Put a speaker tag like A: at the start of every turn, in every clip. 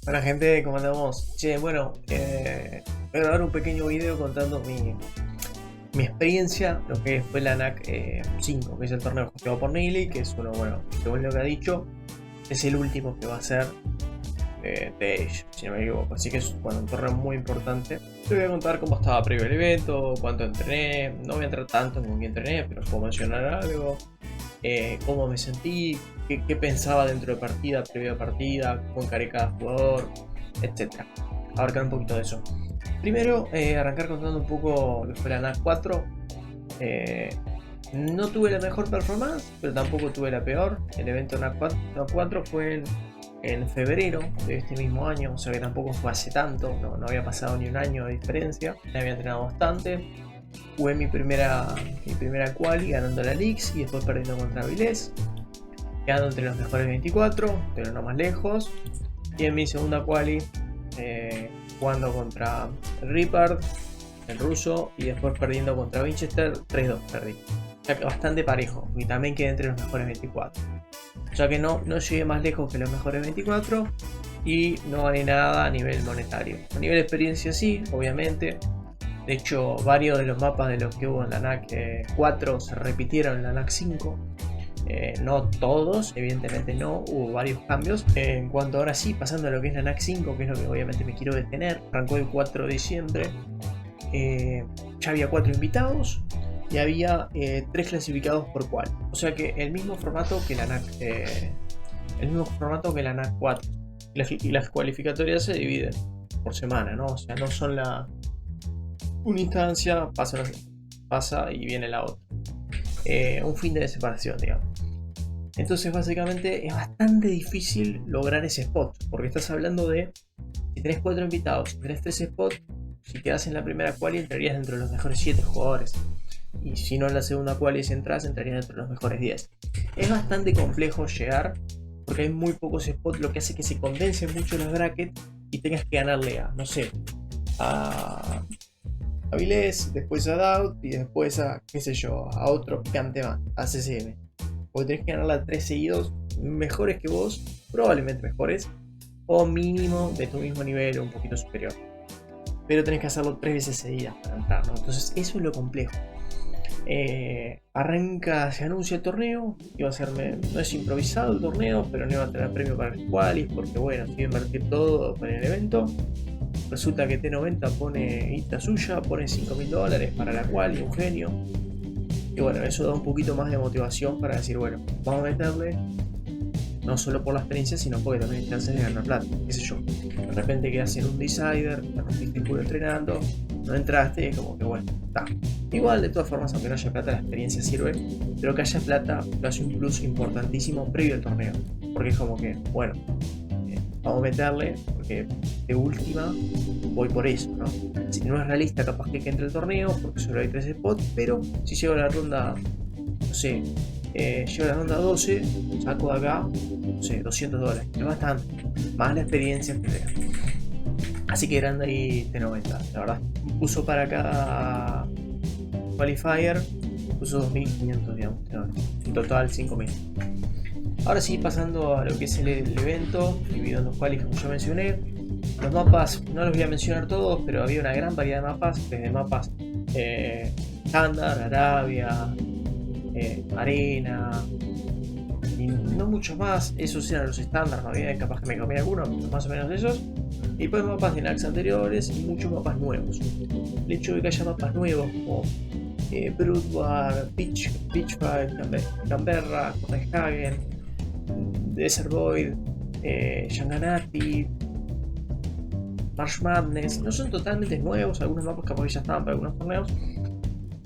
A: Hola gente, ¿cómo andamos? Che, bueno, voy a grabar un pequeño video contando mi experiencia, lo que fue la NAC 5, que es el torneo hosteado por Nili, que es uno, bueno, según lo que ha dicho, es el último que va a ser de ella, si no me equivoco. Así que es bueno, un torneo muy importante. Te voy a contar cómo estaba previo el evento, cuánto entrené, no voy a entrar tanto en cómo entrené, pero puedo mencionar algo, cómo me sentí, qué pensaba dentro de partida, previa partida, cómo encaré cada jugador, etc. Abarcar un poquito de eso. Primero, arrancar contando un poco lo que fue la NAC 4. No tuve la mejor performance, pero tampoco tuve la peor. El evento NAC 4 fue en febrero de este mismo año, o sea que tampoco fue hace tanto, no había pasado ni un año de diferencia. Me había entrenado bastante. Jugué mi primera quali ganando la Leagues y después perdiendo contra Avilés, quedando entre los mejores 24, pero no más lejos. Y en mi segunda quali, jugando contra el Ripard, el ruso, y después perdiendo contra Winchester, 3-2 perdí. O sea que bastante parejo, y también quedé entre los mejores 24. O sea que no llegué más lejos que los mejores 24 y no gané nada a nivel monetario. A nivel de experiencia sí, obviamente. De hecho, varios de los mapas de los que hubo en la NAC 4 se repitieron en la NAC 5. No todos, evidentemente no, hubo varios cambios. En cuanto ahora sí, pasando a lo que es la NAC 5, que es lo que obviamente me quiero detener, arrancó el 4 de diciembre. Ya había 4 invitados y había 3 clasificados por cual. O sea que el mismo formato que la NAC, el mismo formato que la NAC 4. Y las cualificatorias se dividen por semana, ¿no? O sea, no son una instancia, pasa y viene la otra. Un fin de separación, digamos. Entonces básicamente es bastante difícil lograr ese spot, porque estás hablando de, si tenés 4 invitados, si tenés 3 spots, si quedas en la primera quali entrarías dentro de los mejores 7 jugadores, y si no en la segunda quali, si entras, entrarías dentro de los mejores 10. Es bastante complejo llegar, porque hay muy pocos spots, lo que hace que se condensen mucho los brackets y tengas que ganarle a, no sé, a Avilés, después a Doubt y después a, qué sé yo, a otro picante más, a CCM. Porque tenés que ganarle a 3 seguidos mejores que vos, probablemente mejores, o mínimo de tu mismo nivel o un poquito superior. Pero tenés que hacerlo 3 veces seguidas para entrar, ¿no? Entonces eso es lo complejo. Se anuncia el torneo, no es improvisado el torneo, pero no iba a tener premio para el qualis, porque bueno, si iba a invertir todo para el evento. Resulta que T90 pone guita suya, pone $5.000 para la quali, un genio. Y bueno, eso da un poquito más de motivación para decir, bueno, vamos a meterle, no solo por la experiencia, sino porque también hay chances de ganar plata, qué sé yo. De repente quedas en un decider, te rompiste el culo entrenando, no entraste, como que bueno, está. Igual, de todas formas, aunque no haya plata, la experiencia sirve, pero que haya plata lo hace un plus importantísimo previo al torneo, porque es como que, bueno, vamos a meterle, porque de última voy por eso, ¿no? Si no es realista, capaz que entre el torneo, porque solo hay 3 spots, pero si llego a la ronda, no sé, llego a la ronda 12, saco de acá, no sé, $200, que es bastante, más la experiencia que te da. Así que grande ahí T90, la verdad. Puso para cada qualifier, puso 2.500, digamos, en total 5.000. Ahora sí, pasando a lo que es el evento, dividido en los qualis como ya mencioné. Los mapas, no los voy a mencionar todos, pero había una gran variedad de mapas, desde mapas estándar, Arabia, arena, y no muchos más. Esos eran los estándar, no había, capaz que me comí alguno, más o menos de esos. Y después mapas de NACs anteriores y muchos mapas nuevos. El hecho de que haya mapas nuevos como Broodwar, Pitchfight, Canberra, Copenhagen, Desert Void, Yanganati, Marsh Madness, no son totalmente nuevos, algunos mapas capaz que ya estaban para algunos torneos,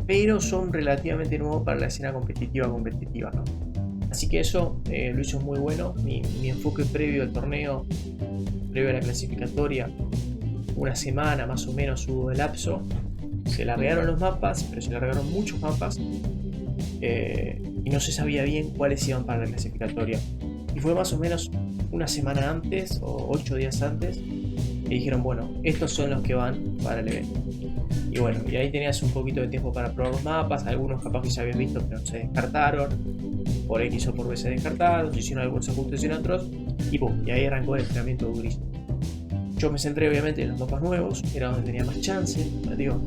A: pero son relativamente nuevos para la escena competitiva, ¿no? Así que eso lo hizo muy bueno. Mi enfoque previo al torneo, previo a la clasificatoria, una semana más o menos hubo de lapso. Se largaron los mapas, pero se largaron muchos mapas y no se sabía bien cuáles iban para la clasificatoria. Y fue más o menos una semana antes o 8 días antes que dijeron, bueno, estos son los que van para el evento. Y bueno, y ahí tenías un poquito de tiempo para probar los mapas, algunos capaz que ya habías visto pero se descartaron, por X o por B se descartaron, se hicieron algunos ajustes en otros, y pum, y ahí arrancó el entrenamiento durísimo. Yo me centré obviamente en los mapas nuevos, era donde tenía más chance. Digo,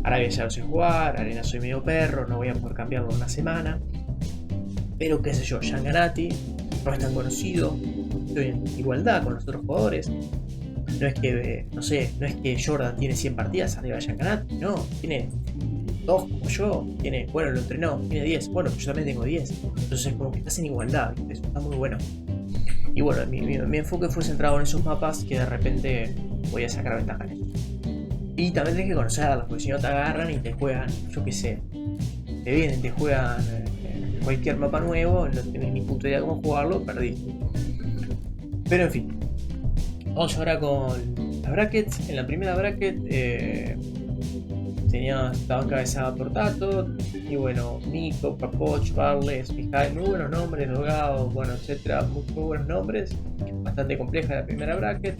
A: Arabia ya lo sé jugar, Arena soy medio perro, no voy a poder cambiarlo en una semana. Pero qué sé yo, Shanganati no es tan conocido, estoy en igualdad con los otros jugadores. No es que, no sé, no es que Jordan tiene 100 partidas arriba de Shanganati, no, tiene 2 como yo, tiene, bueno, lo entrenó, tiene 10, bueno, yo también tengo 10. Entonces como que estás en igualdad, eso está muy bueno. Y bueno, mi enfoque fue centrado en esos mapas que de repente podía sacar ventaja en ellos. Y también tenés que conocerlos, porque si no te agarran y te juegan, yo qué sé, te vienen, te juegan cualquier mapa nuevo, no tenés ni puta idea cómo jugarlo, perdiste. Pero en fin, vamos ahora con las brackets. En la primera bracket estaba encabezada por Tato, y bueno, Nico, Papoch, Barles, Mijail, muy buenos nombres, Dogado, bueno, etcétera, muy buenos nombres. Bastante compleja la primera bracket.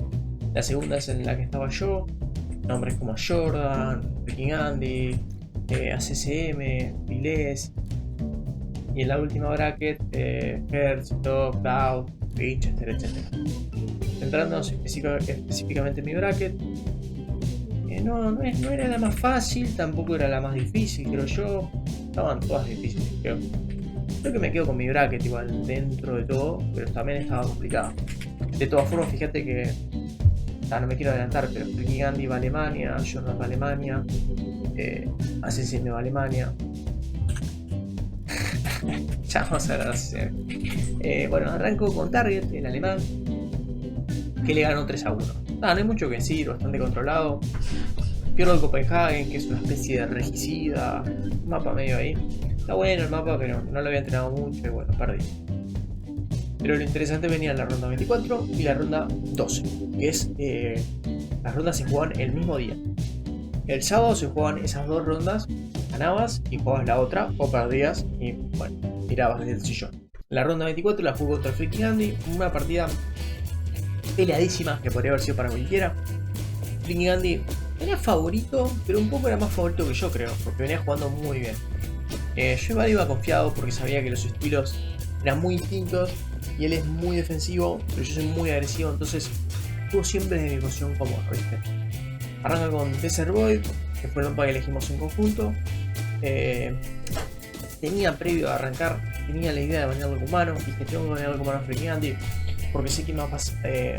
A: La segunda es en la que estaba yo, nombres como Jordan, Freaking Andy, ACCM, Vilés. Y en la última bracket, Hertz, Top, Dow, Winchester, etcétera. Centrándonos específicamente en mi bracket, no era la más fácil, tampoco era la más difícil, creo yo. Estaban todas difíciles, creo. Creo que me quedo con mi bracket igual dentro de todo, pero también estaba complicado. De todas formas, fíjate que no me quiero adelantar, pero Freaking Andy va a Alemania, Jordan va a Alemania, ACCM va a Alemania. Ya vamos a hablar de bueno, arranco con Target, el alemán, que le ganó 3-1. No hay mucho que decir, bastante controlado. Pierdo el Copenhagen, que es una especie de regicida, un mapa medio ahí. Está bueno el mapa, pero no lo había entrenado mucho y bueno, perdí. Pero lo interesante venía en la ronda 24 y la ronda 12, que es las rondas se jugaban el mismo día. El sábado se jugaban esas 2 rondas, ganabas y jugabas la otra o perdías y bueno, mirabas desde el sillón. La ronda 24 la jugué contra el Freaking Andy, una partida peleadísima que podría haber sido para cualquiera. Freaking Andy era favorito, pero un poco era más favorito que yo, creo, porque venía jugando muy bien. Yo igual iba confiado porque sabía que los estilos eran muy distintos y él es muy defensivo, pero yo soy muy agresivo, entonces estuvo siempre en mi posición cómoda, ¿viste? Arranca con Desert Void, que fue el mapa que elegimos en conjunto. Tenía previo a arrancar, tenía la idea de banear al Kumano, dije tengo que banear al Kumano Freaking Andy, porque sé que mapas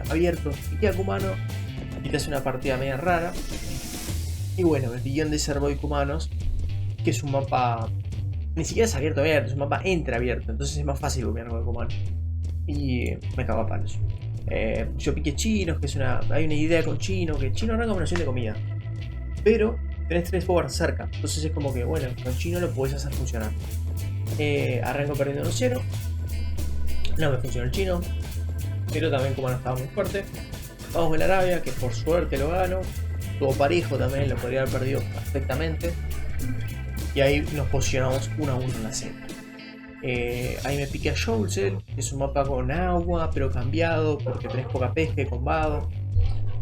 A: abiertos y queda Kumano y te hace una partida media rara. Y bueno, me pilló en Desert Void Kumanos, que es un mapa, ni siquiera es abierto, es un mapa entreabierto, entonces es más fácil bumear con el Kumano. Y me cago a palos. Yo piqué chinos, que hay una idea con chino, que chino arranca una opción de comida, pero tenés 3 powers cerca, entonces es como que bueno, con chino lo podés hacer funcionar. Arranco perdiendo 1-0, no me funcionó el chino, pero también como no estaba muy fuerte. Vamos con el Arabia, que por suerte lo gano. Tuvo parejo también, lo podría haber perdido perfectamente. Y ahí nos posicionamos 1-1 en la serie. Ahí me piqué a Joulsel, que es un mapa con agua, pero cambiado, porque tenés poca pesca y combado,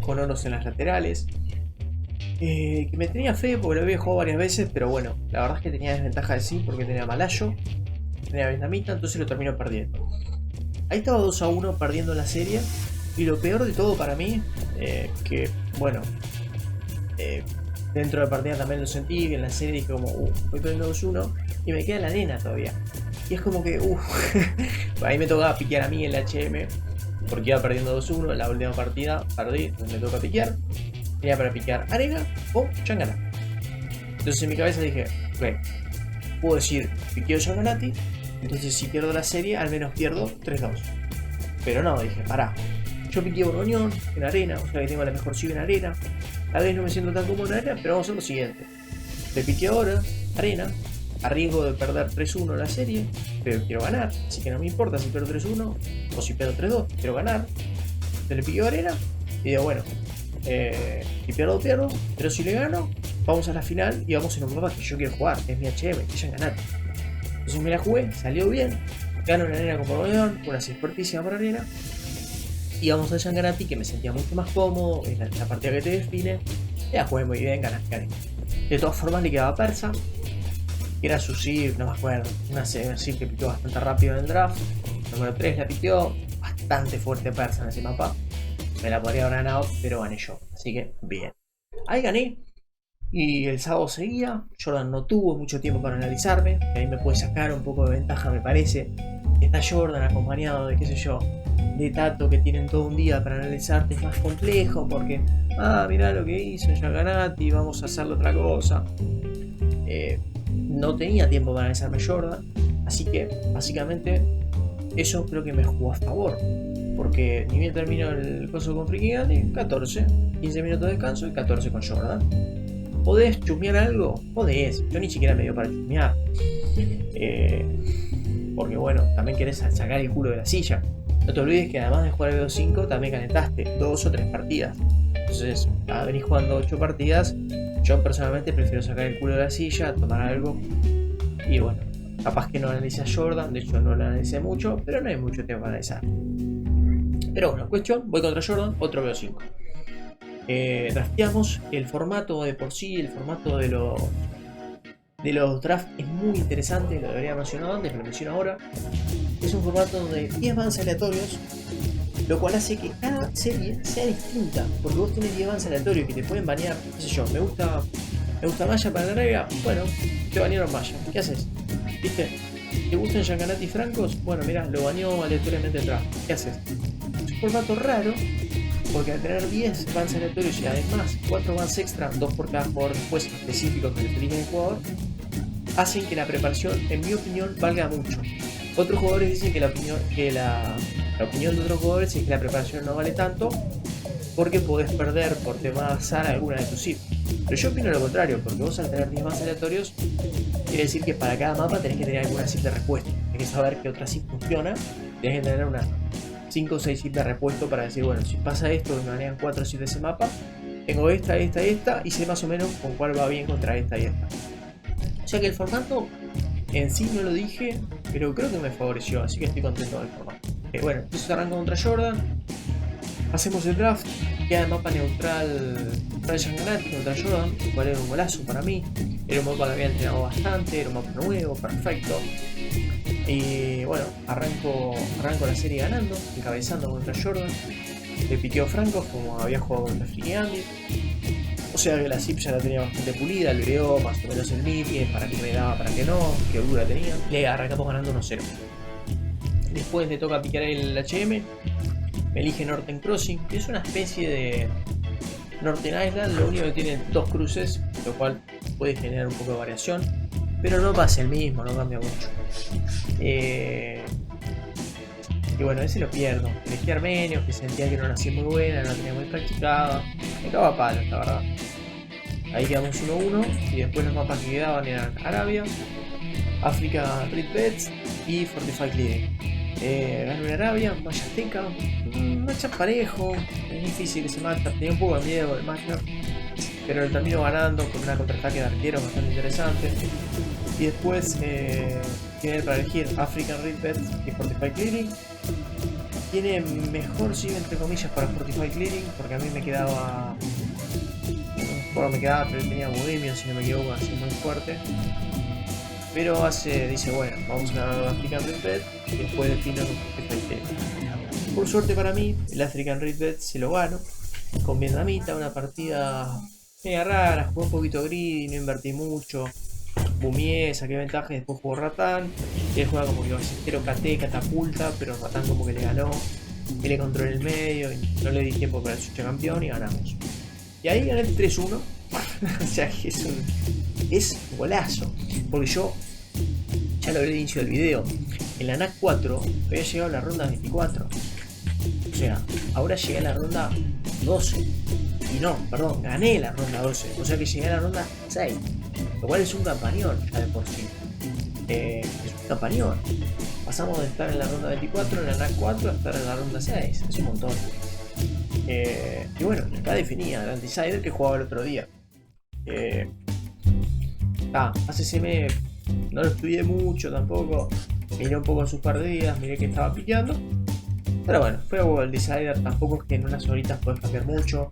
A: con oros en las laterales. Que me tenía fe porque lo había jugado varias veces, pero bueno, la verdad es que tenía desventaja de sí, porque tenía Malayo, tenía vietnamita, entonces lo termino perdiendo. Ahí estaba 2-1 perdiendo la serie. Y lo peor de todo para mí, que bueno, dentro de la partida también lo sentí, que en la serie dije como, voy perdiendo 2-1 y me queda la arena todavía. Y es como que, ahí me tocaba piquear a mí en la HM, porque iba perdiendo 2-1 en la última partida, perdí, entonces me toca piquear. Tenía para piquear arena o Shanganati. Entonces en mi cabeza dije, ok, puedo decir piqueo Shanganati, entonces si pierdo la serie al menos pierdo 3-2. Pero no, dije, pará. Yo piqué Borgoñón en arena, o sea que tengo la mejor ciudad en arena. Tal vez no me siento tan cómodo en arena, pero vamos a hacer lo siguiente. Le piqué ahora, arena, a riesgo de perder 3-1 la serie, pero quiero ganar, así que no me importa si pierdo 3-1 o si pierdo 3-2, quiero ganar. Se le piqué arena y digo, bueno, si pierdo, pero si le gano, vamos a la final y vamos en un mapa que yo quiero jugar, que es mi HM, que ya ganar. Entonces me la jugué, salió bien, gano en arena con Borgoñón, una fuertísima para arena. Y vamos a Shanganati, que me sentía mucho más cómodo, es la partida que te define. Ya jugué muy bien, gané. De todas formas le quedaba Persa, que era su SIV, no me acuerdo, una SIV que piqueó bastante rápido en el draft. Número 3 la piqueó, bastante fuerte Persa en ese mapa. me la podría haber ganado, pero gané yo. Así que bien. Ahí gané. Y el sábado seguía. Jordan no tuvo mucho tiempo para analizarme. Ahí me puede sacar un poco de ventaja, me parece. Está Jordan acompañado de, qué sé yo, de Tato, que tienen todo un día para analizarte. Es más complejo porque, mirá lo que hizo Gianganati, vamos a hacerle otra cosa. No tenía tiempo para analizarme Jordan. Así que, básicamente, eso creo que me jugó a favor. Porque ni bien terminó el coso con Freaky Gandhi, 14. 15 minutos de descanso y 14 con Jordan. ¿Podés chusmear algo? Podés. Yo ni siquiera me dio para chusmear. Porque bueno, también querés sacar el culo de la silla. No te olvides que además de jugar el BO5 también calentaste 2 o 3 partidas. Entonces, venís jugando 8 partidas. Yo personalmente prefiero sacar el culo de la silla, tomar algo. Y bueno, capaz que no analicé a Jordan. De hecho no lo analicé mucho, pero no hay mucho tiempo para analizar. Pero bueno, cuestión, voy contra Jordan, otro BO5. Drafteamos. El formato de por sí, el formato de los drafts es muy interesante. Lo debería haber mencionado antes, lo menciono ahora. Es un formato donde 10 bans aleatorios, lo cual hace que cada serie sea distinta, porque vos tenés 10 bans aleatorios que te pueden banear. Qué sé yo, me gusta Maya para la Arabia. Bueno, te banearon Maya, ¿qué haces? ¿Viste? ¿Te gustan Gianganati francos? Bueno, mirá, lo baneó aleatoriamente el draft. ¿Qué haces? Es un formato raro, porque al tener 10 bans aleatorios y además 4 bans extra, 2 por cada jugador después específicos que le eligen el jugador, hacen que la preparación, en mi opinión, valga mucho. Otros jugadores dicen que la opinión de otros jugadores es que la preparación no vale tanto, porque podés perder por tema azar alguna de tus IPs. Pero yo opino lo contrario, porque vos al tener 10 bans aleatorios, quiere decir que para cada mapa tenés que tener alguna SIP de repuesto. Tenés que saber que otra SIP funciona, tenés que tener unas 5 o 6 SIP de repuesto para decir, bueno, si pasa esto, me manejan 4 SIP de ese mapa, tengo esta, y sé más o menos con cuál va bien contra esta y esta. O sea que el formato en sí no lo dije, pero creo que me favoreció, así que estoy contento del formato. Bueno, entonces arranco contra Jordan, hacemos el draft, queda el mapa neutral para Gianganati contra Jordan, el cual era un golazo para mí. Era un mapa que había entrenado bastante, era un mapa nuevo, perfecto. Y bueno, arranco la serie ganando, encabezando contra Jordan. Le piqueó Franco como había jugado contra Freaky Gandhi. O sea que la zip ya la tenía bastante pulida, le dio más o menos el mid, para que me daba, para que no, qué dura tenía. Le arrancamos ganando 1-0. Después le toca piquear el HM. Me elige Northern Crossing, que es una especie de Northern Island, lo único que tiene 2 cruces, lo cual puede generar un poco de variación, pero no pasa el mismo, no cambia mucho. Y bueno, ese lo pierdo. Elegí Armenios, que sentía que no era así muy buena, no la tenía muy practicada. Me cago a palos, la verdad. Ahí quedamos 1-1 y después los mapas que quedaban eran Arabia, África Red Beds y Fortify Clearing. Ganó en Arabia, Maya Azteca, matchup parejo, es difícil ese matchup, tenía un poco de miedo el matchup, pero lo terminó ganando con una contraataque de arquero bastante interesante. Y después tiene para elegir African Red Beds y Fortify Clearing. Tiene mejor sí entre comillas para Fortify Clearing, porque a mí me quedaba, pero él tenía Bohemio, si no me equivoco, así muy fuerte. Pero dice, bueno, vamos a ganar African Red Bed y después defino con Fortify Clearing. Por suerte para mí, el African Red Bed se lo gano con vietnamita, una partida media rara, jugué un poquito greedy, no invertí mucho. Bumié, saqué ventaja y después jugó Ratán. Y él juega como que ballestero KT, catapulta, pero Ratán como que le ganó. Y le controló el medio y no le di tiempo para el sucho campeón y ganamos. Y ahí gané el 3-1. O sea que es golazo. Porque yo, ya lo hablé al inicio del video, en la NAC 4 había llegado a la ronda 24. O sea, ahora llegué a la ronda 12. Y no, perdón, gané la ronda 12. O sea que llegué a la ronda 6. Lo cual es un campañón ya de por sí. Es un campañón. Pasamos de estar en la ronda 24 en la NAC 4 a estar en la ronda 6. Es un montón. Y bueno, acá definía el Anticider que jugaba el otro día. ACCM no lo estudié mucho tampoco. Miré un poco en sus partidas, miré que estaba pillando. Pero bueno, fue el Decider. Tampoco es que en unas horitas puedes cambiar mucho.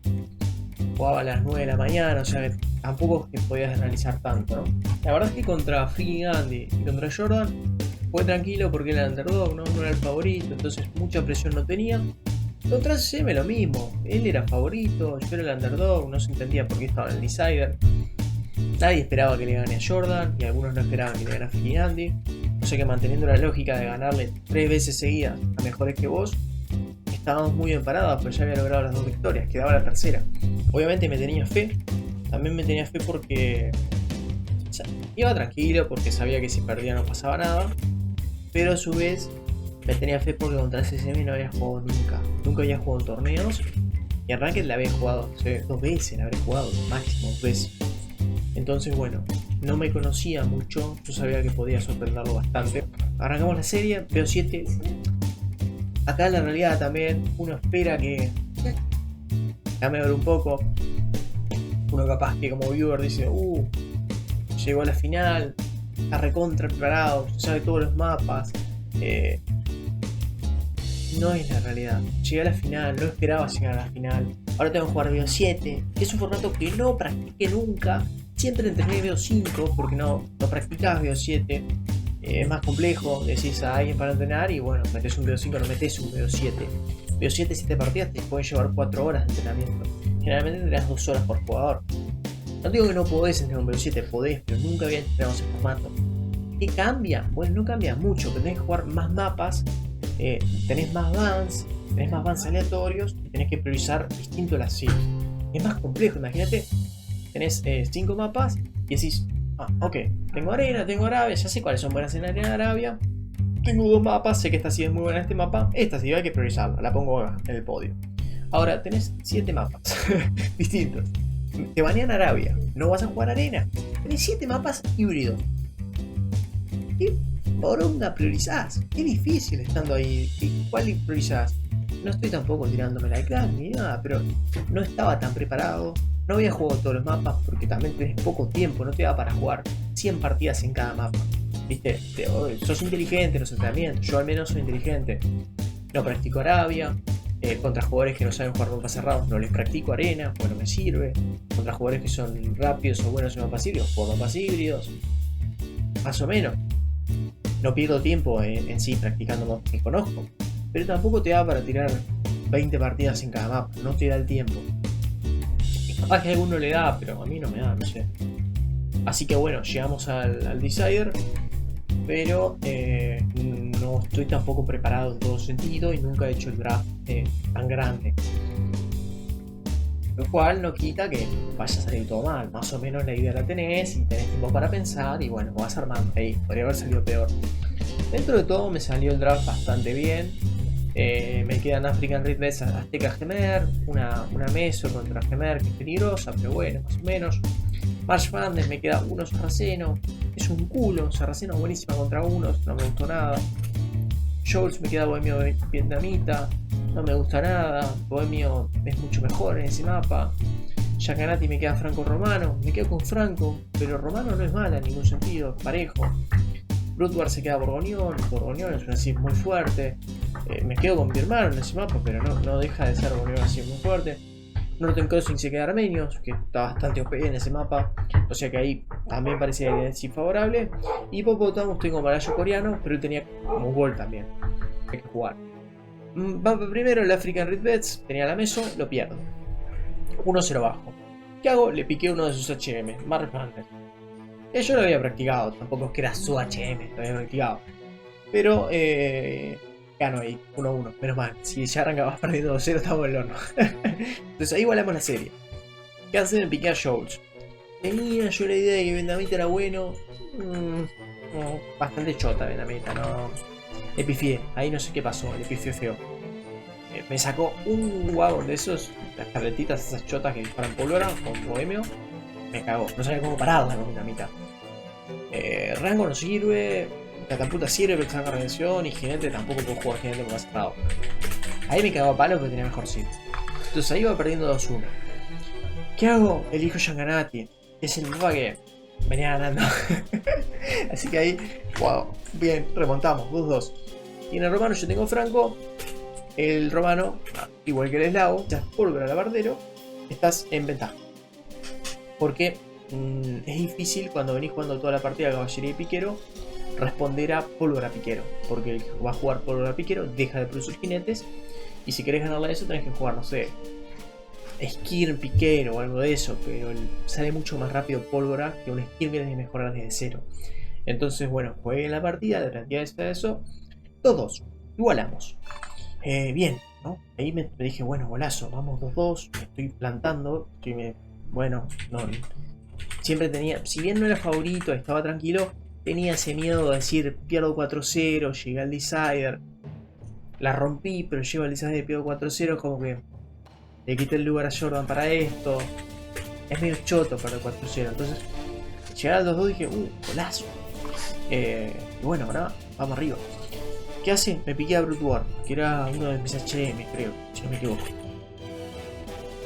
A: Jugaba a las 9 de la mañana, o sea que tampoco es que podías analizar tanto, ¿no? La verdad es que contra Freaky Gandhi y contra Jordan fue tranquilo porque era el underdog, ¿no? No era el favorito, entonces mucha presión no tenía. Contra CCM lo mismo, él era favorito, yo era el underdog, no se entendía por qué estaba en el decider. Nadie esperaba que le gane a Jordan y algunos no esperaban que le gane a Phil Andy. O sea que manteniendo la lógica de ganarle 3 veces seguidas a mejores que vos, estábamos muy bien parados, pero ya había logrado las 2 victorias, quedaba la tercera. Obviamente me tenía fe, también me tenía fe porque iba tranquilo, porque sabía que si perdía no pasaba nada, pero a su vez me tenía fe porque contra CCM no había jugado nunca había jugado en torneos, y en Ranked la había jugado 2 veces, la habría jugado máximo 2 veces. Entonces bueno, no me conocía mucho, yo sabía que podía sorprenderlo bastante. Arrancamos la serie, veo 7. Acá en la realidad también uno espera que cambie un poco. Uno capaz que como viewer dice, llegó a la final, está recontra preparado, sabe todos los mapas. No es la realidad. Llegué a la final, no esperaba llegar a la final. Ahora tengo que jugar Bio 7, que es un formato que no practiqué nunca. Siempre entrené Bio 5 porque no practicás Bio 7. Es más complejo, decís a alguien para entrenar y bueno, metes un Bio 5, no metes un Bio 7. Bio 7, 7 partidas te pueden llevar 4 horas de entrenamiento. Generalmente entrenás 2 horas por jugador. No digo que no podés entrenar un Bio 7, podés, pero nunca había entrenado ese formato. ¿Qué cambia? Bueno, no cambia mucho, pero tenés que jugar más mapas, tenés más bans aleatorios y tenés que priorizar distinto las series. Es más complejo, imagínate, tenés 5 mapas y decís, ok, tengo arena, tengo Arabia, ya sé cuáles son buenas en arena de Arabia. Tengo 2 mapas, sé que esta sí es muy buena en este mapa, esta sí hay que priorizarla, la pongo en el podio. Ahora tenés 7 mapas distintos. Te banean Arabia, no vas a jugar arena. Tenés 7 mapas híbridos. ¿Qué poronga priorizás? Qué difícil estando ahí. ¿Cuál priorizás? No estoy tampoco tirándome la clase ni nada, pero no estaba tan preparado. No había jugado todos los mapas porque también tenés poco tiempo, no te da para jugar 100 partidas en cada mapa. ¿Viste? Sos inteligente en los entrenamientos, yo al menos soy inteligente. No practico Arabia, contra jugadores que no saben jugar mapas cerrados no les practico arena, pues no me sirve. Contra jugadores que son rápidos o buenos en mapas híbridos, juego mapas híbridos. Más o menos. No pierdo tiempo en sí practicando mapas que conozco, pero tampoco te da para tirar 20 partidas en cada mapa, no te da el tiempo. Capaz que a alguno le da, pero a mí no me da, no sé. Así que bueno, llegamos al Decider, pero no estoy tampoco preparado en todo sentido y nunca he hecho el draft tan grande. Lo cual no quita que vaya a salir todo mal, más o menos la idea la tenés y tenés tiempo para pensar y bueno, vas armando ahí, podría haber salido peor. Dentro de todo me salió el draft bastante bien. Me quedan African Red Bets, Azteca Gemer, una Meso contra Gemer que es peligrosa, pero bueno, más o menos. March Madness me queda uno Sarraceno, es un culo, Sarraceno buenísima contra unos, no me gustó nada. Scholz me queda Bohemio Vietnamita, no me gusta nada, Bohemio es mucho mejor en ese mapa. Yacanati me queda Franco Romano, me quedo con Franco, pero Romano no es mala en ningún sentido, parejo. Bloodwar se queda Borgoñón es una sim muy fuerte. Me quedo con mi hermano en ese mapa, pero no deja de ser Borgoñón así muy fuerte. Northern Crossing se queda Armenios, que está bastante OP en ese mapa, o sea que ahí también parecía decir favorable. Y Hippopotamus tengo malayo coreano, pero él tenía como gol también, hay que jugar. Primero el African Red Bets, tenía la Meso, lo pierdo. 1-0 bajo. ¿Qué hago? Le piqué uno de sus HM, Mark Hunter. Yo lo había practicado, tampoco es que era su HM, lo había practicado. Pero gano ahí, 1-1, menos mal. Si ya arrancabas perdiendo 2-0, estamos en el horno. Entonces ahí igualamos la serie. ¿Qué hace? Me piqué a Scholz. Tenía yo la idea de que Vietnamita era bueno. Bastante chota Vietnamita, no. Le pifié, ahí no sé qué pasó, le pifié feo. Me sacó un wagon de esos, las tabletitas, esas chotas que disparan pólvora con Bohemio. Me cagó, no sabía cómo pararla con Vietnamita. Rango no sirve, catapulta sirve, pero saca redención y jinete tampoco puedo jugar jinete como cerrado. Ahí me cagó a palo porque tenía mejor sit. Entonces ahí iba perdiendo 2-1. ¿Qué hago? Elijo Yanganati. Es el mapa que venía ganando. Así que ahí, wow, bien, remontamos, 2-2. Y en el romano yo tengo Franco. El romano, igual que el eslavo, ya es pólvora alabardero, estás en ventaja. Porque es difícil cuando venís jugando toda la partida de caballería y piquero responder a pólvora piquero, porque el que va a jugar pólvora piquero deja de producir jinetes Y si querés ganarle a eso tenés que jugar, no sé, Skirm, Piquero o algo de eso, pero sale mucho más rápido Pólvora que un Skirm que tenés que mejorar desde cero. Entonces, bueno, jugué en la partida, de cantidad de eso, todos, igualamos. Bien, ¿no? Ahí me dije, bueno, golazo, vamos 2-2, me estoy plantando, bueno, no, siempre tenía, si bien no era favorito, estaba tranquilo, tenía ese miedo de decir, pierdo 4-0, llegué al Decider, la rompí, pero llego al Decider y pierdo 4-0, como que le quité el lugar a Jordan para esto, es medio choto para el 4-0, entonces, llegar al 2-2 dije, golazo. Y bueno, ahora vamos arriba. ¿Qué hace? Me piqué a Brute War, que era uno de mis HM, creo, si no me equivoco.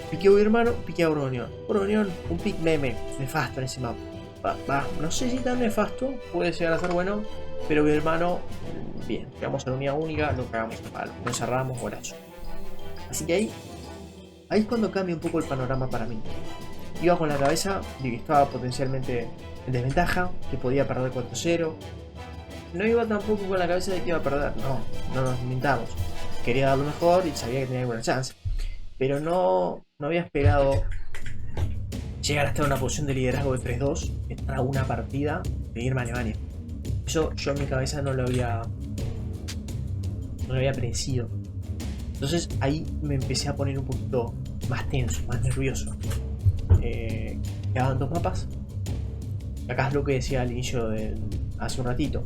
A: Piqué a mi hermano, piqué a Bronion. Bronion, un pick meme, nefasto en ese mapa. No sé si tan nefasto, puede llegar a ser bueno, pero mi hermano, bien, quedamos en unidad única, lo cagamos a palo, nos cerramos, golazo. Así que ahí es cuando cambia un poco el panorama para mí. Iba con la cabeza de que estaba potencialmente en desventaja, que podía perder 4-0. No iba tampoco con la cabeza de que iba a perder, no nos mintamos. Quería dar lo mejor y sabía que tenía alguna chance. Pero no había esperado llegar hasta una posición de liderazgo de 3-2, estar a una partida de irme a Alemania. Eso yo en mi cabeza no lo había predecido. Entonces ahí me empecé a poner un poquito más tenso, más nervioso. Quedaban 2 mapas. Acá es lo que decía al inicio hace un ratito.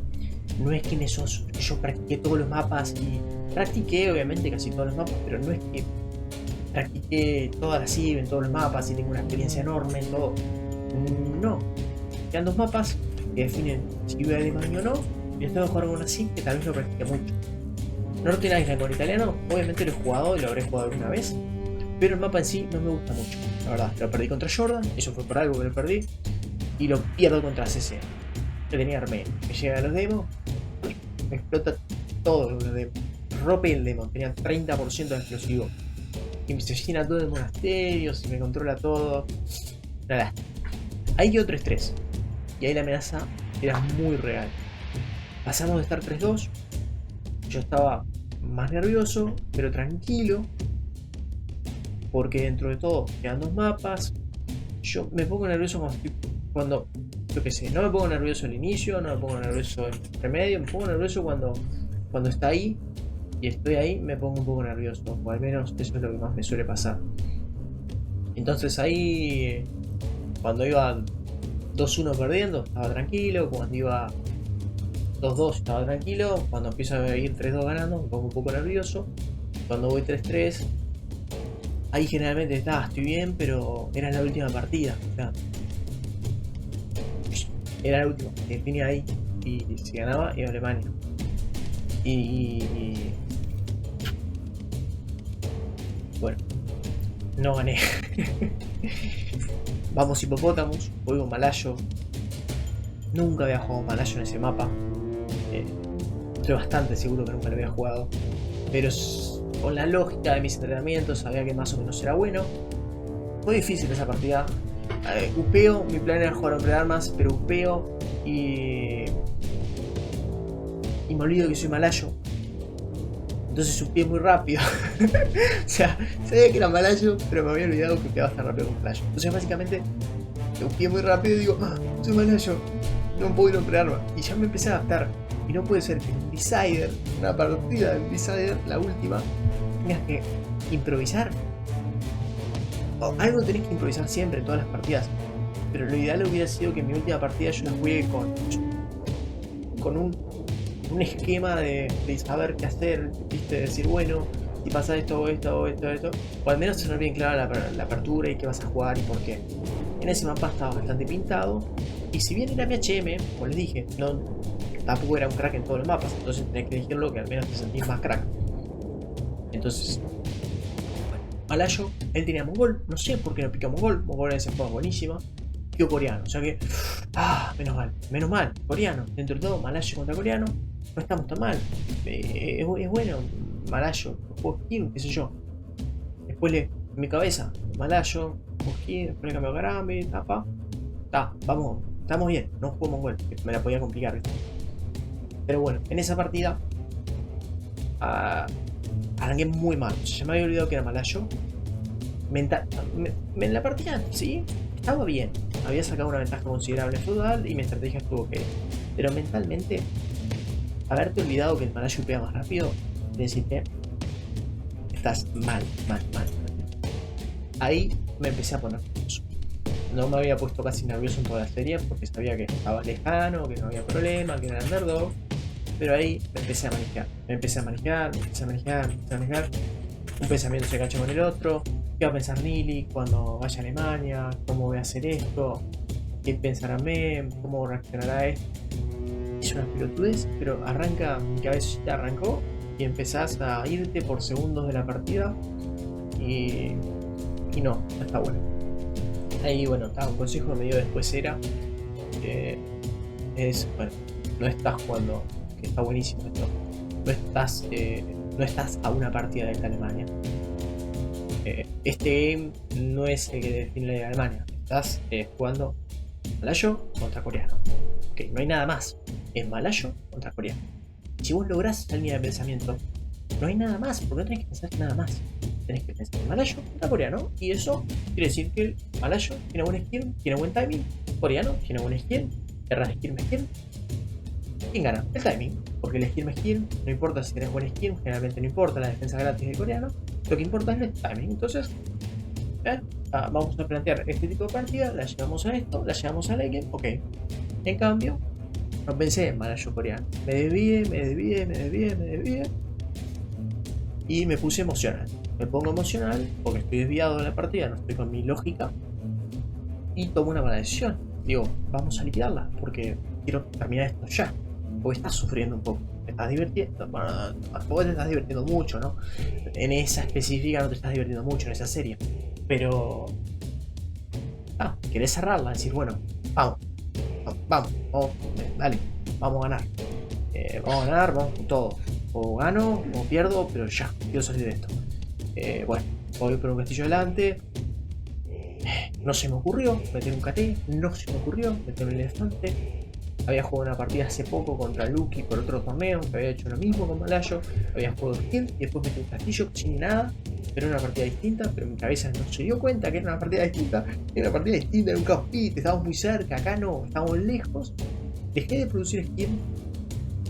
A: No es que yo practiqué todos los mapas y practiqué obviamente casi todos los mapas, pero no es que practiqué todas las IB en todos los mapas y tengo una experiencia enorme en todo. No. Quedan 2 mapas que definen si voy a Alemania o no, y les tengo que jugar con así que tal vez lo practiqué mucho. Northern Island con italiano, obviamente lo he jugado y lo habré jugado alguna vez, pero el mapa en sí no me gusta mucho. La verdad, lo perdí contra Jordan, eso fue por algo que lo perdí, y lo pierdo contra CC. Yo tenía Armenia, me llega a los demos, me explota todo los demos, rompe el demo, tenía 30% de explosivo, y se llena todo de monasterios, y me controla todo. Nada, ahí quedó 3-3, y ahí la amenaza era muy real. Pasamos de estar 3-2, yo estaba más nervioso, pero tranquilo, porque dentro de todo quedan 2 mapas. Yo me pongo nervioso cuando yo qué sé, no me pongo nervioso al inicio, no me pongo nervioso en intermedio, me pongo nervioso cuando está ahí y estoy ahí, me pongo un poco nervioso, o al menos eso es lo que más me suele pasar. Entonces ahí, cuando iba 2-1 perdiendo, estaba tranquilo, cuando iba 2-2 estaba tranquilo, cuando empiezo a ir 3-2 ganando, me pongo un poco nervioso, cuando voy 3-3, ahí generalmente estoy bien, pero era la última partida, o sea, era la última, definía ahí, y si ganaba iba a Alemania. Y bueno, no gané. Vamos hipopótamos, voy con Malayo. Nunca había jugado Malayo en ese mapa. Estoy bastante seguro que nunca lo había jugado, pero con la lógica de mis entrenamientos sabía que más o menos era bueno. Fue difícil esa partida. Upeo, mi plan era jugar hombre de armas, pero upeo y me olvido que soy malayo. Entonces upeé muy rápido. O sea, sabía que era malayo, pero me había olvidado que upeaba tan rápido con malayo. Entonces básicamente upeé muy rápido y digo, soy malayo, no puedo ir a hombre de armas. Y ya me empecé a adaptar. Y no puede ser que en Decider, una partida de Decider, la última, tengas que improvisar. Algo tenés que improvisar siempre en todas las partidas. Pero lo ideal hubiera sido que en mi última partida yo la juegue con un esquema de saber qué hacer, ¿viste? De decir, bueno, si pasa esto, o al menos tener bien clara la apertura y qué vas a jugar y por qué. En ese mapa estaba bastante pintado, y si bien era mi HM, como les dije, tampoco era un crack en todos los mapas, entonces tenés que elegirlo que al menos te sentís más crack. Entonces, Malayo, él tenía Mongol, no sé por qué no pica Mongol en ese juego es buenísima. Pico coreano, o sea que, menos mal, coreano, dentro de todo, Malayo contra coreano, no estamos tan mal, es bueno, Malayo, juego skin, qué sé yo. Después en mi cabeza, Malayo, juego skin, después le cambio a Garambe, tapa, vamos, estamos bien, no juego Mongol, me la podía complicar, ¿viste? Pero bueno, en esa partida, arranqué muy mal. Ya me había olvidado que era malayo. En la partida, sí, estaba bien. Había sacado una ventaja considerable en fútbol y mi estrategia estuvo ok. Pero mentalmente, haberte olvidado que el malayo pega más rápido, es decir que estás mal. Ahí me empecé a poner nervioso. No me había puesto casi nervioso en toda la serie porque sabía que estaba lejano, que no había problema, que era underdog. Pero ahí me empecé a manejar. Un pensamiento se engancha con el otro. ¿Qué va a pensar Nili cuando vaya a Alemania? ¿Cómo voy a hacer esto? ¿Qué pensará Mem? ¿Cómo reaccionará esto? Es una pelotudez, pero mi cabecita arrancó y empezás a irte por segundos de la partida y no está bueno. Ahí, bueno, un consejo que me dio después era bueno, no estás jugando, que está buenísimo esto, no estás a una partida de Alemania. Este game no es el que define la Alemania, estás jugando malayo contra coreano. Ok, no hay nada más, es malayo contra coreano. Si vos lográs esa línea de pensamiento, no hay nada más, porque no tenés que pensar nada más. Tenés que pensar en malayo contra coreano, y eso quiere decir que el malayo tiene buen skill, tiene buen timing, coreano tiene buen skill, erras skill, ¿quién gana? El timing, porque el skill, no importa si tenés buen skill, generalmente no importa la defensa gratis del coreano, lo que importa es el timing. Entonces, vamos a plantear este tipo de partida, la llevamos a esto, la llevamos a late game, ok. En cambio, no pensé en malayo coreano, me desvié y me puse emocional. Me pongo emocional porque estoy desviado de la partida, no estoy con mi lógica y tomo una mala decisión. Digo, vamos a liquidarla porque quiero terminar esto ya. Porque estás sufriendo un poco, te estás divirtiendo. Bueno, tampoco te estás divirtiendo mucho, ¿no? En esa específica no te estás divirtiendo mucho en esa serie. Pero querés cerrarla, decir, bueno, vamos, dale, vamos a ganar. Vamos con todo. O gano o pierdo, pero ya, quiero salir de esto. Bueno, voy por un castillo adelante. No se me ocurrió meter un KT, no se me ocurrió meter un elefante. Había jugado una partida hace poco contra Lucky por otro torneo, que había hecho lo mismo con Malayo. Había jugado skill y después metí un castillo sin nada, pero era una partida distinta. Pero mi cabeza no se dio cuenta que era una partida distinta. Era un caos pit, estábamos muy cerca, acá no, estábamos lejos. Dejé de producir skill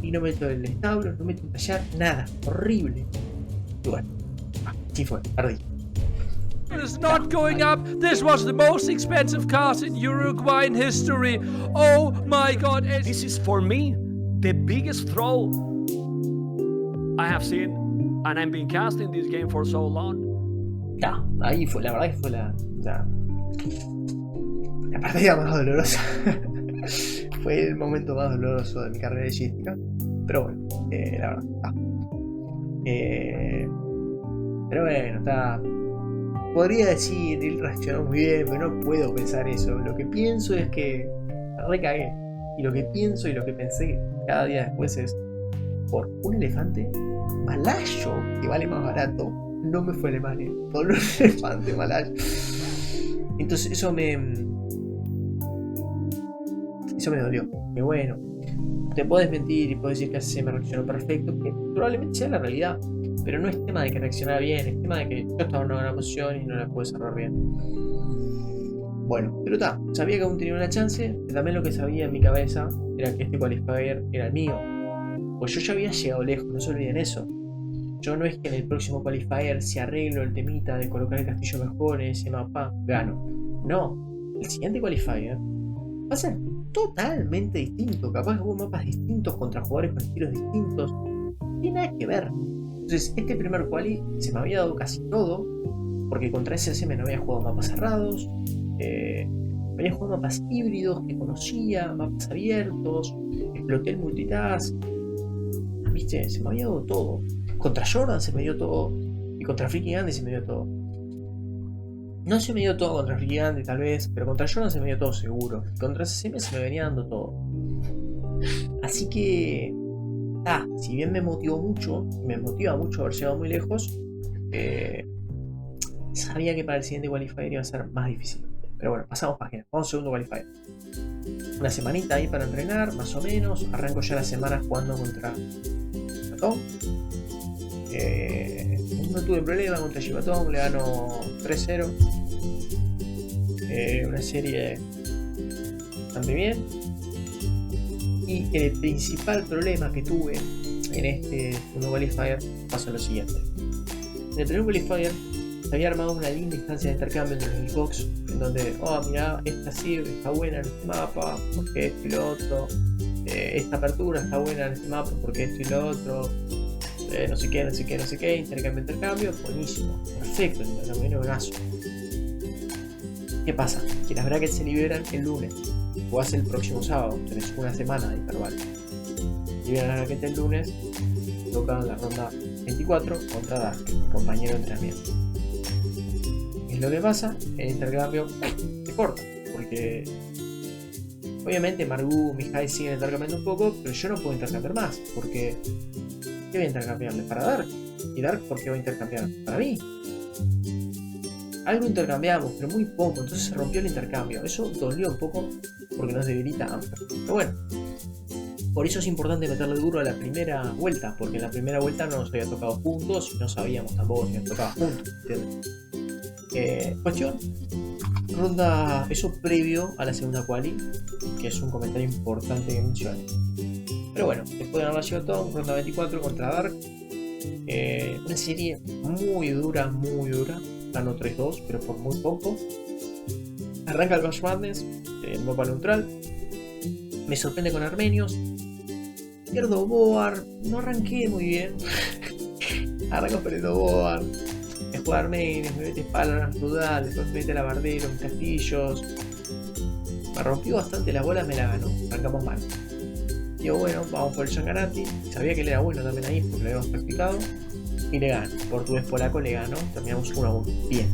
A: y no meto el establo, no meto un tallar, nada, horrible. Y bueno, así fue, perdí.
B: Is not going up. This was the most expensive cast in Uruguayan history. Oh my god.
C: This is for me the biggest throw I have seen, and I've been casting this game for so long.
A: Ya, ahí fue, la verdad que fue la partida más dolorosa. Fue el momento más doloroso de mi carrera hechística. Pero bueno, la verdad, está. Pero bueno, está. Podría decir, él reaccionó muy bien, pero no puedo pensar eso. Lo que pienso es que me recagué. Y lo que pienso y lo que pensé cada día después es: por un elefante malayo que vale más barato, no me fue Alemania. Por un elefante malayo. Entonces eso me dolió. Que bueno, te puedes mentir y puedes decir que así me reaccionó perfecto, que probablemente sea la realidad. Pero no es tema de que reaccionara bien, es tema de que yo estaba en una buena posición y no la pude cerrar bien. Bueno, pero sabía que aún tenía una chance, pero también lo que sabía en mi cabeza era que este qualifier era el mío. Pues yo ya había llegado lejos, no se olviden eso. Yo no es que en el próximo qualifier, si arreglo el temita de colocar el castillo mejor en ese mapa, gano. No, el siguiente qualifier va a ser totalmente distinto. Capaz que hubo mapas distintos contra jugadores con estilos distintos. No tiene nada que ver. Entonces, este primer quali se me había dado casi todo, porque contra SSM no había jugado mapas cerrados, había jugado mapas híbridos que conocía, mapas abiertos, exploté el multitask, viste, se me había dado todo. Contra Jordan se me dio todo, y contra Freaky Andy se me dio todo. No se me dio todo contra Freaky Andy tal vez, pero contra Jordan se me dio todo seguro. Contra SSM se me venía dando todo. Así que si bien me motivó mucho, me motiva mucho haber llegado muy lejos, sabía que para el siguiente qualifier iba a ser más difícil. Pero bueno, pasamos página, vamos al segundo qualifier. Una semanita ahí para entrenar, más o menos. Arranco ya la semana jugando contra Tom. no tuve problema contra Shibatong, le gano 3-0. Una serie bastante bien. Y el principal problema que tuve en este segundo qualifier pasó lo siguiente. En el primer qualifier se había armado una linda instancia de intercambio entre los Xbox, en donde, mira, esta sirve, está buena en este mapa, porque esto y lo otro. Esta apertura está buena en este mapa, porque esto y lo otro. No sé qué, intercambio, buenísimo, perfecto, el intercambio buenazo. ¿Qué pasa? Que las brackets se liberan el lunes, o hace el próximo sábado, tenés una semana de intervalo. Liberan las brackets el lunes, tocan la ronda 24 contra Dark, compañero de entrenamiento. Es lo que pasa, el intercambio se corta, porque obviamente Margu, Mihai siguen intercambiando un poco, pero yo no puedo intercambiar más, porque ¿qué voy a intercambiarle? Para Dark. ¿Y Dark por qué voy a intercambiar? Para mí. Algo intercambiamos, pero muy poco, entonces se rompió el intercambio. Eso dolió un poco porque nos debilita Amper. Pero bueno, por eso es importante meterle duro a la primera vuelta, porque en la primera vuelta no nos había tocado juntos y no sabíamos tampoco si nos tocaba juntos. Cuestión, ronda, eso previo a la segunda quali, que es un comentario importante que mencione. Pero bueno, después de ganar la Shibatong, ronda 24 contra Dark. Una serie muy dura, ganó 3-2, pero por muy poco. Arranca el Bash Madness, en mapa neutral. Me sorprende con armenios. Pierdo Boar, no arranqué muy bien. Arranco perdiendo Boar. Me juega armenios, me mete espalda Rudal, después me mete Labardero en castillos. Me rompió bastante las bolas, me la ganó. Arrancamos mal. Digo, bueno, vamos por el Shanganati. Sabía que él era bueno también ahí porque lo habíamos practicado. Y le gano. Portugués polaco le gano. Terminamos 1-1. Bien.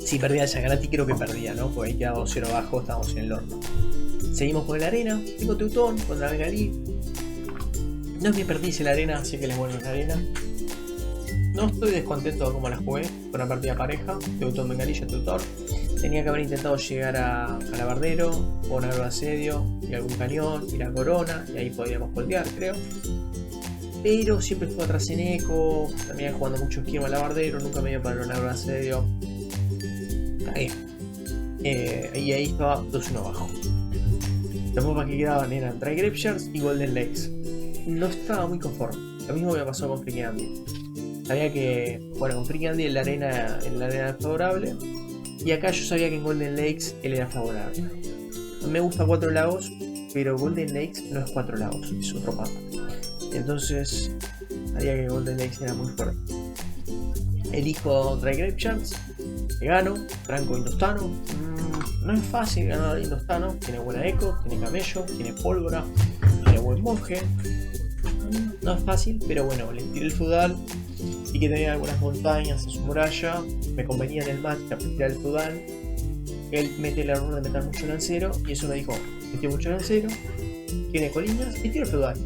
A: Si perdía el Shanganati, creo que perdía, ¿no? Porque ahí quedaba 2-0 abajo, estábamos en el horno. Seguimos con la arena. Tengo Teutón contra Bengalí. No es mi perdice la arena, así que les vuelvo en la arena. No estoy descontento de cómo la jugué. Fue una partida pareja. Teutón, Bengalí, yo Teutón. Tenía que haber intentado llegar a Labardero, poner algo de asedio y algún cañón y la corona, y ahí podríamos voltear, creo. Pero siempre estuve atrás en eco, también jugando mucho esquema a Labardero, nunca me dio para un algo de asedio. Cagué. Y ahí estaba 2-1 abajo. Los mapas que quedaban eran Dry Grape Shards y Golden Lakes. No estaba muy conforme. Lo mismo me pasó con Freaky Andy. Sabía que, bueno, con Freaky Andy en la arena era favorable. Y acá yo sabía que en Golden Lakes él era favorable. Me gusta 4 lagos, pero Golden Lakes no es 4 lagos, es otro mapa. Entonces sabía que Golden Lakes era muy fuerte. Elijo Dry Grape Shards, le gano, Franco Indostano. No es fácil ganar a Indostano, tiene buena eco, tiene camello, tiene pólvora, tiene buen monje. No es fácil, pero bueno, le tiré el feudal y que tenía algunas montañas en su muralla. Me convenía en el match tirar el feudal. Él mete el error de meter mucho lancero y eso me dijo, metió mucho lancero, tiene colinas y tiro el feudal.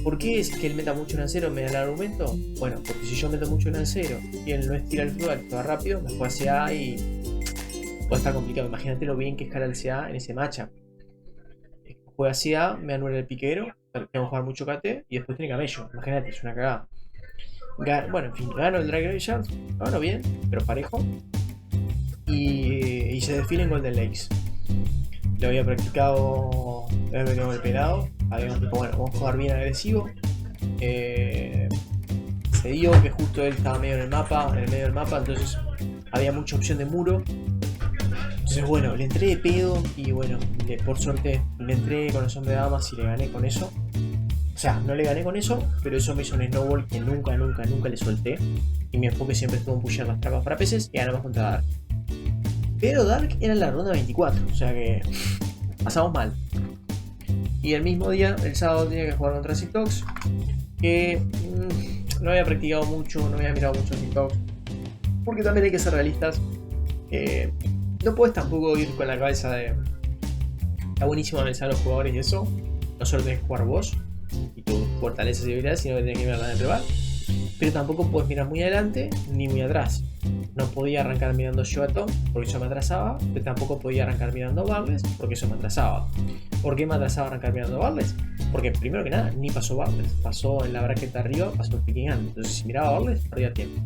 A: ¿Por qué es que él meta mucho lancero me da el argumento? Bueno, porque si yo meto mucho lancero y él no estira el feudal, que va rápido, me juega CA y puede estar complicado. Imagínate lo bien que escala el CA en ese matchup. Juega CA, me anula el piquero, tengo que jugar mucho KT y después tiene camello. Imagínate, es una cagada. Bueno, en fin, gano el Dry Grape Shards, gano bien, pero parejo. Y se desfila en Golden Lakes. Lo había practicado el pelado. Habíamos dicho, bueno, vamos a jugar bien agresivo. Se dio que justo él estaba medio en el medio del mapa, entonces había mucha opción de muro. Entonces bueno, le entré de pedo y bueno, por suerte le entré con los hombres de damas y le gané con eso. O sea, no le gané con eso, pero eso me hizo un snowball que nunca le solté. Y mi enfoque siempre estuvo en pushear las trampas para peces y ganamos contra Dark. Pero Dark era en la ronda 24, o sea que pasamos mal. Y el mismo día, el sábado, tenía que jugar contra TikToks, que no había practicado mucho, no había mirado mucho TikToks. Porque también hay que ser realistas. No puedes tampoco ir con la cabeza de está buenísimo analizar a los jugadores y eso. No solo tenés que jugar vos y tus fortalezas y habilidades, sino que tenés que ver las del rival. pero tampoco puedes mirar muy adelante ni muy atrás. No podía arrancar mirando yo a Tom porque eso me atrasaba, pero tampoco podía arrancar mirando a Barles porque eso me atrasaba. ¿Por qué me atrasaba arrancar mirando a Barles? Porque primero que nada ni pasó Barles, pasó en la braqueta arriba, pasó el picking hand, entonces si miraba a Barles perdía tiempo.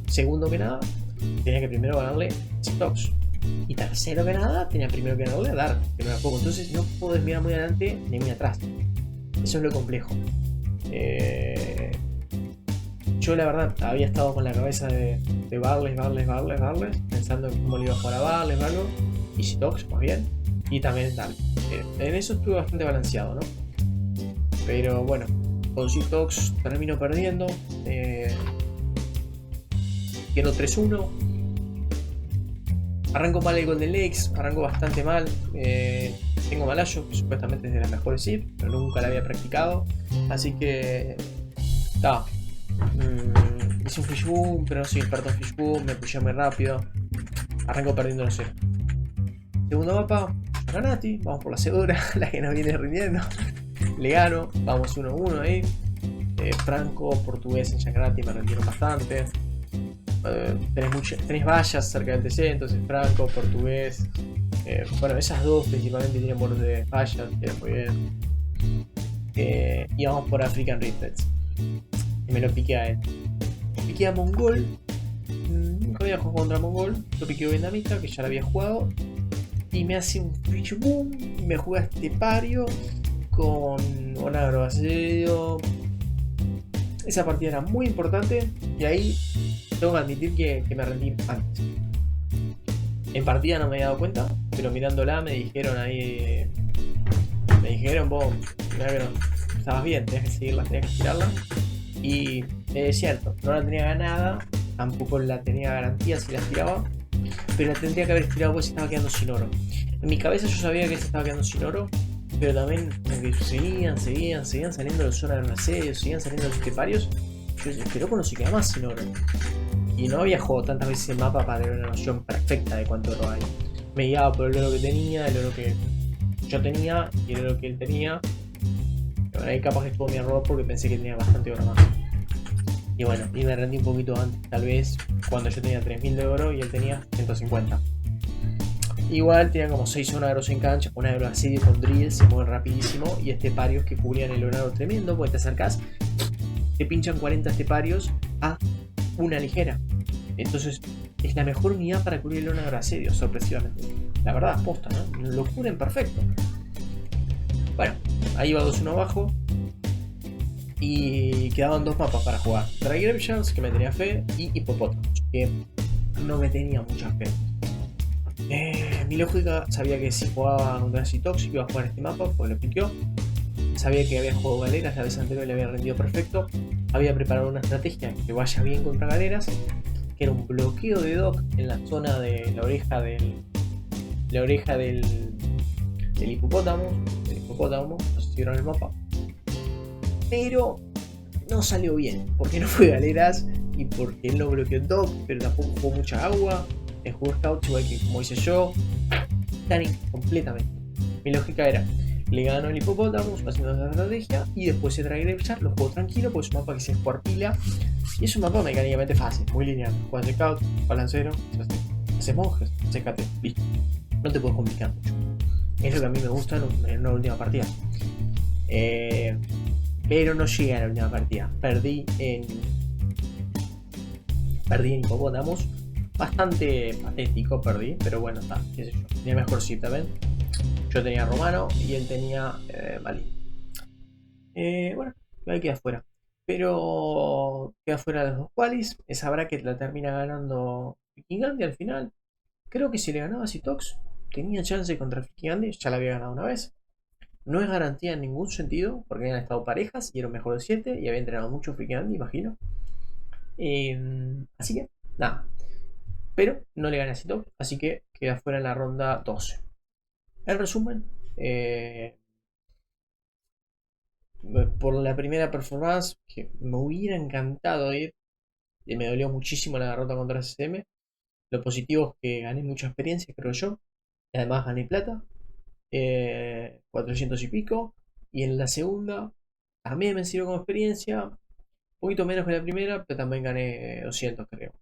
A: Segundo que nada, tenía que primero ganarle stocks. Y tercero que nada, tenía primero que ganarle a Dark, que no era poco. Entonces no podés mirar muy adelante ni muy atrás. Eso es lo complejo. Yo la verdad había estado con la cabeza de Barles, pensando en cómo le iba a jugar a Barles o algo. Y stocks más bien. Y también Dark. En eso estuve bastante balanceado, ¿no? Pero bueno, con Stocks termino perdiendo. Quedo 3-1. Arranco mal el Golden Lakes, arranco bastante mal. Tengo Malayo, que supuestamente es de las mejores SIP, pero nunca la había practicado. Así que. Hice un Fishboom, pero no soy experto en Fishboom, me puse muy rápido. Arranco perdiendo los 0. Segundo mapa, Ganati, vamos por la segura, la que nos viene rindiendo. Le gano, vamos 1-1 ahí. Franco, portugués en Yanganati me rindieron bastante. Tenés vallas cerca del TC, entonces Franco, portugués. Bueno, esas dos principalmente tienen bonos de vallas, que muy bien. Y vamos por African Riftets. Y me lo piqué a él. Piqué a Mongol. Nunca había jugado contra Mongol. Lo piqué a Vietnamita, que ya lo había jugado. Y me hace un Twitch Boom. Y me juega este pario con Onagro Asedio. Esa partida era muy importante. Y ahí tengo que admitir que me rendí antes. En partida no me había dado cuenta, pero mirándola me dijeron ahí. Me dijeron, vos, estabas bien, tenías que seguirla, tenías que tirarla. Y es cierto, no la tenía ganada, tampoco la tenía garantía si la tiraba, pero la tendría que haber tirado porque se estaba quedando sin oro. En mi cabeza yo sabía que se estaba quedando sin oro, pero también que seguían saliendo los zonas de un asedio, seguían saliendo los esteparios. Yo decía, pero no se queda más sin oro. Y no había jugado tantas veces el mapa para tener una noción perfecta de cuánto oro hay. Me guiaba por el oro que tenía, el oro que yo tenía y el oro que él tenía. Pero ahí capaz que estuvo mi error porque pensé que tenía bastante oro más. Y bueno, y me rendí un poquito antes, tal vez cuando yo tenía 3000 de oro y él tenía 150. Igual tenía como 6 onagros en cancha, un agro asedio con drill, se mueven rapidísimo. Y esteparios que cubrían el onagro tremendo, porque te acercás, te pinchan 40 esteparios a una ligera. Entonces es la mejor unidad para cubrir el onagro asedio, sorpresivamente. La verdad, posta, ¿no? Lo cubren perfecto. Bueno, ahí va 2-1 abajo. Y quedaban 2 mapas para jugar. Draggraptions, que me tenía fe, y Hipopótamos, que no me tenía mucha fe. Mi lógica sabía que si jugaba contra Citox iba a jugar este mapa, porque lo piqueó. Sabía que había jugado Galeras, la vez anterior le había rendido perfecto. Había preparado una estrategia que vaya bien contra Galeras, que era un bloqueo de Doc en la zona de la oreja del hipopótamo. No sé si vieron el mapa. Pero no salió bien, porque no fue Galeras y porque él no bloqueó Doc, pero tampoco jugó mucha agua. El juego Scout, igual que como hice yo, Tanning completamente. Mi lógica era, le gano el Hippopotamus haciendo esa estrategia y después se trae Grapeshot, lo juego tranquilo porque es un mapa que se juega pila y es un mapa mecánicamente fácil, muy lineal. Juegas Scout, balancero, haces monjes, secate, listo. No te puedes complicar mucho. Es lo que a mí me gusta en una última partida. Pero no llegué a la última partida. Perdí en Hippopotamus. Bastante patético perdí, pero bueno, está, qué sé yo. Tenía mejor zip también. Yo tenía Romano y él tenía Malin. Bueno, ahí queda fuera. Pero queda fuera de los dos qualis. Esa bracket la termina ganando Vikingandi al final. Creo que si le ganaba a Citox tenía chance contra Vikingandi. Ya la había ganado una vez. No es garantía en ningún sentido, porque habían estado parejas y era un mejor de 7 y había entrenado mucho Vikingandi, imagino. Así que, nada. Pero no le gané a Citox, así que queda fuera en la ronda 12. En resumen, por la primera performance, que me hubiera encantado ir, y me dolió muchísimo la derrota contra CCM. Lo positivo es que gané mucha experiencia, creo yo, y además gané plata, 400 y pico, y en la segunda también me sirvió como experiencia, poquito menos que la primera, pero también gané 200, creo.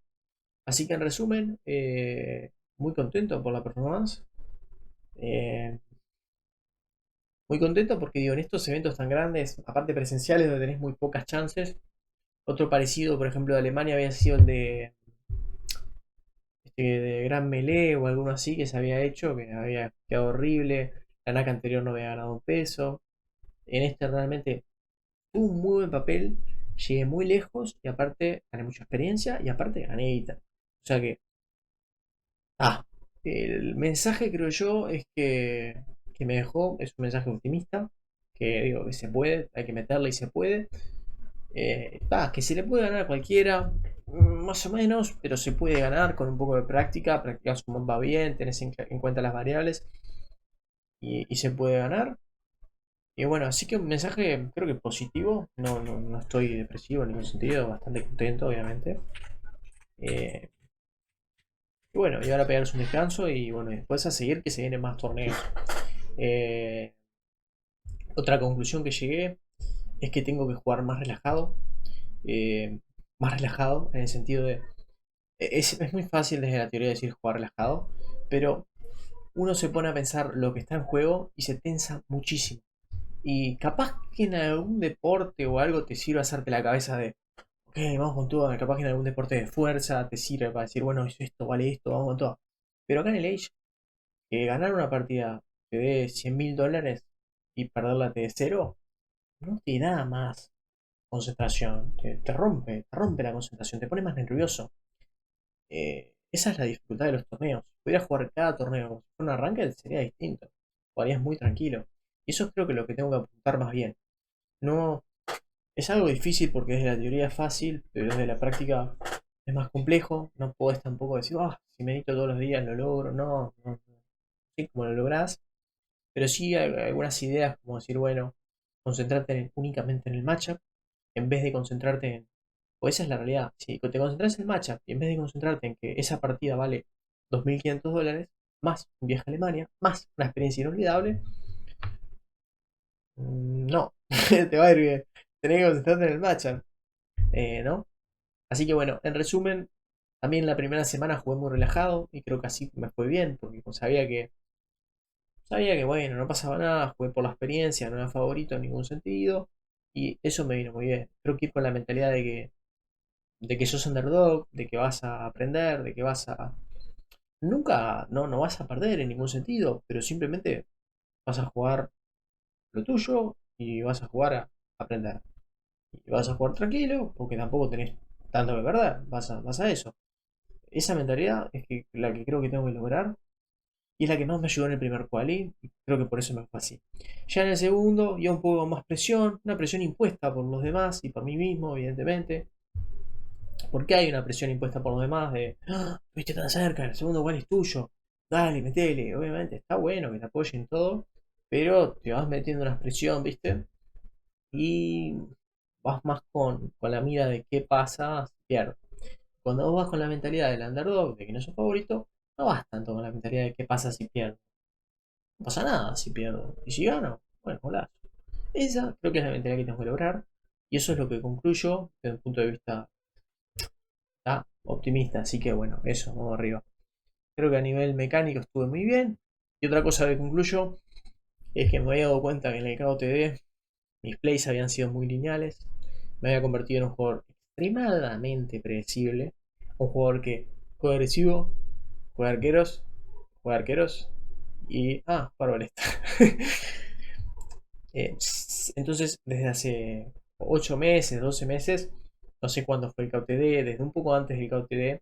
A: Así que en resumen, muy contento por la performance. Eh, Muy contento porque digo, en estos eventos tan grandes, aparte presenciales donde tenés muy pocas chances, otro parecido, por ejemplo, de Alemania había sido el de Gran Melee o alguno así que se había hecho, que había quedado horrible. La NAC anterior no había ganado un peso. En este realmente tuve un muy buen papel, llegué muy lejos y aparte gané mucha experiencia y aparte gané guita. O sea que, ah, el mensaje creo yo es que me dejó, es un mensaje optimista, que digo que se puede, hay que meterle y se puede. Que se le puede ganar a cualquiera, más o menos, pero se puede ganar con un poco de práctica, practicas un va bien, tenés en cuenta las variables y se puede ganar. Y bueno, así que un mensaje creo que positivo, no estoy depresivo en ningún sentido, bastante contento obviamente. Eh, y bueno, y ahora pegarse un descanso y bueno, después a seguir que se vienen más torneos. Eh, Otra conclusión que llegué es que tengo que jugar eh, más relajado en el sentido de... Es muy fácil desde la teoría decir jugar relajado, pero uno se pone a pensar lo que está en juego y se tensa muchísimo. Y capaz que en algún deporte o algo te sirve hacerte la cabeza de, ok, vamos con todo, capaz que en algún deporte de fuerza te sirve para decir, bueno, hizo esto, vale esto, vamos con todo. Pero acá en el Age, que ganar una partida te dé $100.000 y perderla te dé cero, no te da más concentración, te rompe la concentración, te pone más nervioso. Esa es la dificultad de los torneos. Si pudieras jugar cada torneo como si fuera un arranque, sería distinto. Jugarías muy tranquilo. Y eso creo que es lo que tengo que apuntar más bien. No, es algo difícil porque desde la teoría es fácil, pero desde la práctica es más complejo. No podés tampoco decir, si medito todos los días lo logro. No sé cómo lo lográs. Pero sí hay algunas ideas como decir, bueno, concentrarte únicamente en el matchup en vez de concentrarte en... O esa es la realidad. Si te concentras en el matchup y en vez de concentrarte en que esa partida vale $2.500, más un viaje a Alemania, más una experiencia inolvidable, no, te va a ir bien. Tenés que concentrarte en el matchup, ¿no? Así que bueno, en resumen, también la primera semana jugué muy relajado y creo que así me fue bien, porque sabía que bueno, no pasaba nada, jugué por la experiencia, no era favorito en ningún sentido, y eso me vino muy bien. Creo que ir con la mentalidad de que sos underdog, de que vas a aprender, de que vas a... Nunca, no vas a perder en ningún sentido, pero simplemente vas a jugar lo tuyo y vas a jugar a aprender. Y vas a jugar tranquilo, porque tampoco tenés tanto que perder, vas a eso. Esa mentalidad es la que creo que tengo que lograr y es la que más me ayudó en el primer quali, y creo que por eso me fue así. Ya en el segundo, ya un poco más presión, una presión impuesta por los demás y por mí mismo, evidentemente. Porque hay una presión impuesta por los demás de, viste tan cerca, el segundo igual es tuyo, dale, metele, obviamente está bueno que te apoyen todo, pero te vas metiendo una presión, viste, y vas más con la mira de qué pasa si pierdes. Cuando vos vas con la mentalidad del underdog, de que no sos favorito, no vas tanto con la mentalidad de qué pasa si pierdo. No pasa nada si pierdo. Y si gano, bueno, hola. Esa creo que es la mentalidad que tengo que lograr. Y eso es lo que concluyo desde un punto de vista optimista. Así que bueno, eso, vamos arriba. Creo que a nivel mecánico estuve muy bien. Y otra cosa que concluyo es que me había dado cuenta que en el KOTD mis plays habían sido muy lineales. Me había convertido en un jugador extremadamente predecible. Un jugador que juega agresivo, juega arqueros y... juega balesta. Entonces, desde hace 8 meses, 12 meses, no sé cuándo fue el KOTD, desde un poco antes del KOTD,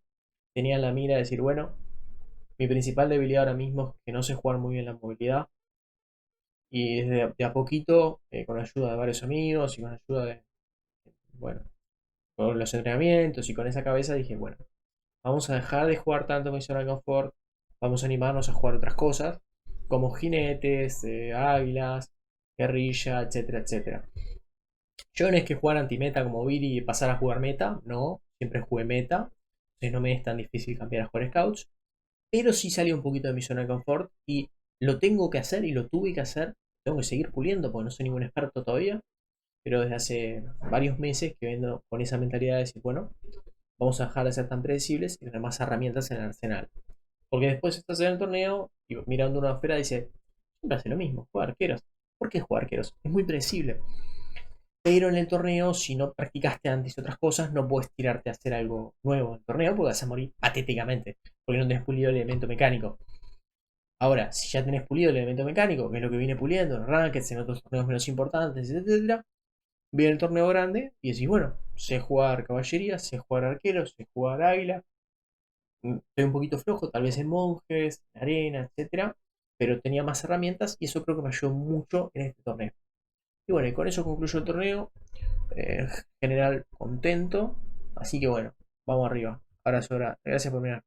A: tenía la mira de decir, bueno, mi principal debilidad ahora mismo es que no sé jugar muy bien la movilidad. Y desde de a poquito, con ayuda de varios amigos y con ayuda de, bueno, con los entrenamientos y con esa cabeza dije, bueno, vamos a dejar de jugar tanto con zona de confort, vamos a animarnos a jugar otras cosas, como jinetes, águilas, guerrilla, etcétera, etcétera. Yo no es que jugar anti-meta como Viri y pasar a jugar meta, no, siempre jugué meta, entonces no me es tan difícil cambiar a jugar scouts, pero sí salí un poquito de mi zona de confort y lo tengo que hacer y lo tuve que hacer, tengo que seguir puliendo porque no soy ningún experto todavía, pero desde hace varios meses que vengo con esa mentalidad de decir, bueno, vamos a dejar de ser tan predecibles y tener más herramientas en el arsenal. Porque después estás en el torneo y mirando una afuera dice, siempre hace lo mismo, juega arqueros. ¿Por qué juega arqueros? Es muy predecible. Pero en el torneo, si no practicaste antes otras cosas, no puedes tirarte a hacer algo nuevo en el torneo porque vas a morir patéticamente. Porque no tenés pulido el elemento mecánico. Ahora, si ya tenés pulido el elemento mecánico, que es lo que viene puliendo en Rankeds, en otros torneos menos importantes, etc., viene el torneo grande y decís, bueno, sé jugar caballería, sé jugar arquero, sé jugar águila. Estoy un poquito flojo, tal vez en monjes, en arena, etcétera, pero tenía más herramientas y eso creo que me ayudó mucho en este torneo. Y bueno, y con eso concluyo el torneo. En general contento. Así que bueno, vamos arriba. Ahora es hora. Gracias por mirar.